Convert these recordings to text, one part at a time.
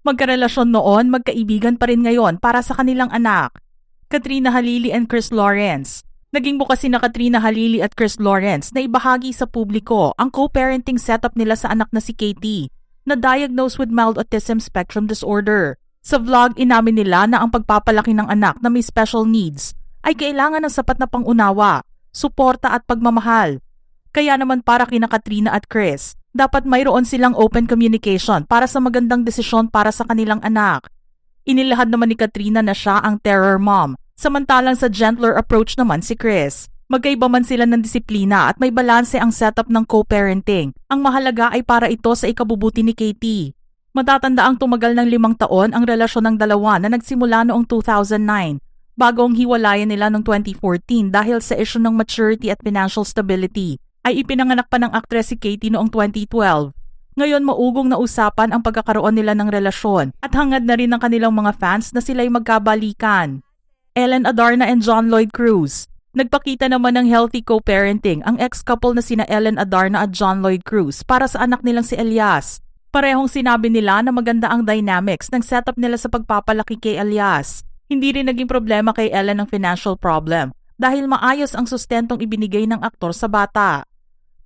Magkarelasyon noon, magkaibigan pa rin ngayon para sa kanilang anak. Katrina Halili and Chris Lawrence. Naging bukas sina Katrina Halili at Chris Lawrence na ibahagi sa publiko ang co-parenting setup nila sa anak na si Katie, na diagnosed with mild autism spectrum disorder. Sa vlog, inamin nila na ang pagpapalaki ng anak na may special needs ay kailangan ng sapat na pangunawa, suporta at pagmamahal. Kaya naman para kina Katrina at Chris, dapat mayroon silang open communication para sa magandang desisyon para sa kanilang anak. Inilahad naman ni Katrina na siya ang terror mom, samantalang sa gentler approach naman si Chris. Magkaiba man sila ng disiplina at may balanse ang setup ng co-parenting. Ang mahalaga ay para ito sa ikabubuti ni Katie. Matatanda ang tumagal ng 5 taon ang relasyon ng dalawa na nagsimula noong 2009, bago ang hiwalayan nila noong 2014 dahil sa issue ng maturity at financial stability. Ay ipinanganak pa ng aktres si Katie noong 2012. Ngayon maugong na usapan ang pagkakaroon nila ng relasyon at hangad na rin ng kanilang mga fans na sila'y magkabalikan. Ellen Adarna and John Lloyd Cruz. Nagpakita naman ng healthy co-parenting ang ex-couple na sina Ellen Adarna at John Lloyd Cruz para sa anak nilang si Elias. Parehong sinabi nila na maganda ang dynamics ng setup nila sa pagpapalaki kay Elias. Hindi rin naging problema kay Ellen ang financial problem dahil maayos ang sustentong ibinigay ng aktor sa bata.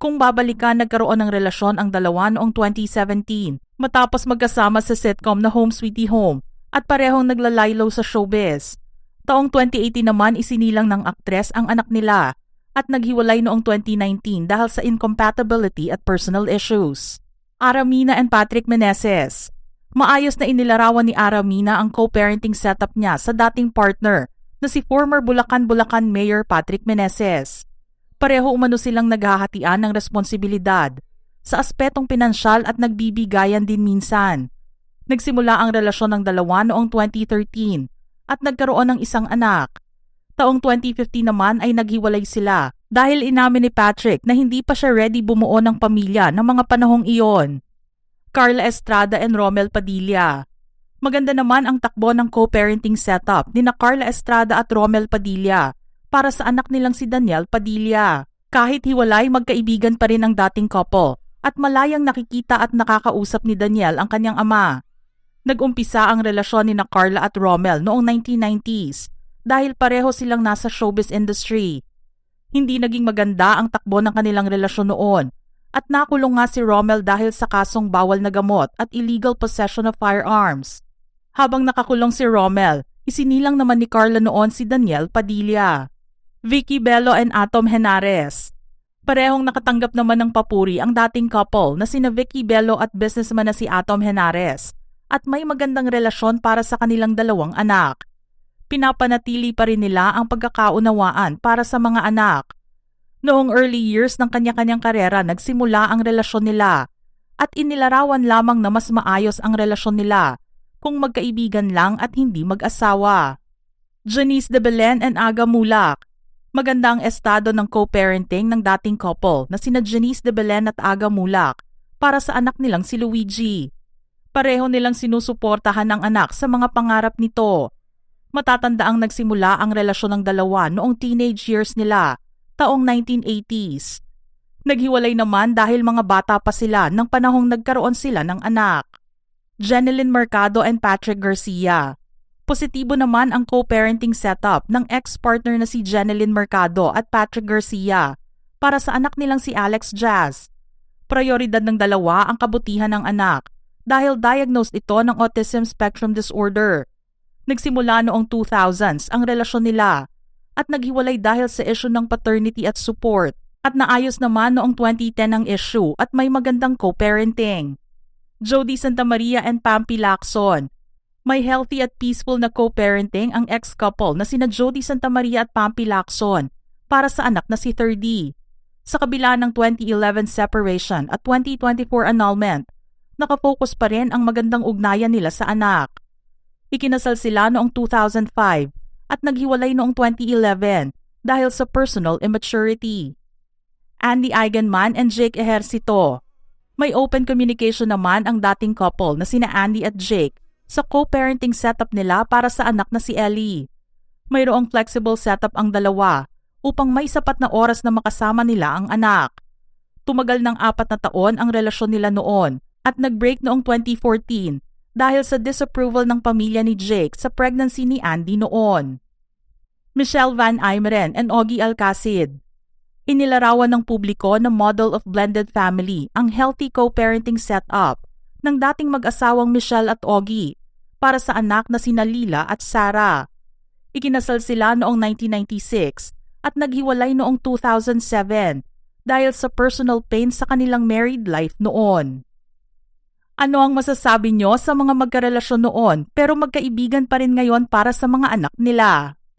Kung babalikan, nagkaroon ng relasyon ang dalawa noong 2017 matapos magkasama sa sitcom na Home Sweetie Home at parehong naglalaylo sa showbiz. Taong 2018 naman isinilang ng aktres ang anak nila at naghiwalay noong 2019 dahil sa incompatibility at personal issues. Aramina and Patrick Meneses. Maayos na inilarawan ni Aramina ang co-parenting setup niya sa dating partner na si former Bulacan Mayor Patrick Meneses. Pareho umano silang naghahatian ng responsibilidad sa aspetong pinansyal at nagbibigayan din minsan. Nagsimula ang relasyon ng dalawa noong 2013 at nagkaroon ng isang anak. Taong 2015 naman ay naghiwalay sila dahil inamin ni Patrick na hindi pa siya ready bumuo ng pamilya ng mga panahong iyon. Carla Estrada and Romel Padilla. Maganda naman ang takbo ng co-parenting setup ni na Carla Estrada at Romel Padilla para sa anak nilang si Daniel Padilla. Kahit hiwalay, magkaibigan pa rin ang dating couple at malayang nakikita at nakakausap ni Daniel ang kanyang ama. Nag-umpisa ang relasyon ni na Carla at Romel noong 1990s dahil pareho silang nasa showbiz industry. Hindi naging maganda ang takbo ng kanilang relasyon noon at nakulong nga si Romel dahil sa kasong bawal na gamot at illegal possession of firearms. Habang nakakulong si Romel, isinilang naman ni Carla noon si Daniel Padilla. Vicky Bello and Atom Henares. Parehong nakatanggap naman ng papuri ang dating couple na sina Vicky Bello at businessman na si Atom Henares at may magandang relasyon para sa kanilang dalawang anak. Pinapanatili pa rin nila ang pagkakaunawaan para sa mga anak. Noong early years ng kanya-kanyang karera, nagsimula ang relasyon nila at inilarawan lamang na mas maayos ang relasyon nila kung magkaibigan lang at hindi mag-asawa. Janice de Belen and Aga Mulak. Maganda ang estado ng co-parenting ng dating couple na sina Janice de Belen at Aga Mulak para sa anak nilang si Luigi. Pareho nilang sinusuportahan ang anak sa mga pangarap nito. Matatanda ang nagsimula ang relasyon ng dalawa noong teenage years nila, taong 1980s. Naghiwalay naman dahil mga bata pa sila nang panahong nagkaroon sila ng anak. Jeneline Mercado and Patrick Garcia. Positibo naman ang co-parenting setup ng ex-partner na si Jeneline Mercado at Patrick Garcia para sa anak nilang si Alex Jazz. Prioridad ng dalawa ang kabutihan ng anak dahil diagnosed ito ng autism spectrum disorder. Nagsimula noong 2000s ang relasyon nila at naghiwalay dahil sa issue ng paternity at support at naayos naman noong 2010 ang issue at may magandang co-parenting. Jody Santa Maria and Pampi Lacson. May healthy at peaceful na co-parenting ang ex-couple na sina Jody Santa Maria at Pampi Lacson para sa anak na si 3D. Sa kabila ng 2011 separation at 2024 annulment, nakafocus pa rin ang magandang ugnayan nila sa anak. Ikinasal sila noong 2005 at naghiwalay noong 2011 dahil sa personal immaturity. Andy Eigenman and Jake Ejercito. May open communication naman ang dating couple na sina Andy at Jake sa co-parenting setup nila para sa anak na si Ellie. Mayroong flexible setup ang dalawa upang may sapat na oras na makasama nila ang anak. Tumagal ng 4 na taon ang relasyon nila noon at nag-break noong 2014 dahil sa disapproval ng pamilya ni Jake sa pregnancy ni Andy noon. Michelle Van Imeren and Ogie Alcacid. Inilarawan ng publiko na model of blended family ang healthy co-parenting setup ng dating mag-asawang Michelle at Ogie para sa anak na sina Lila at Sarah. Ikinasal sila noong 1996 at naghiwalay noong 2007 dahil sa personal pain sa kanilang married life noon. Ano ang masasabi nyo sa mga magkarelasyon noon pero magkaibigan pa rin ngayon para sa mga anak nila?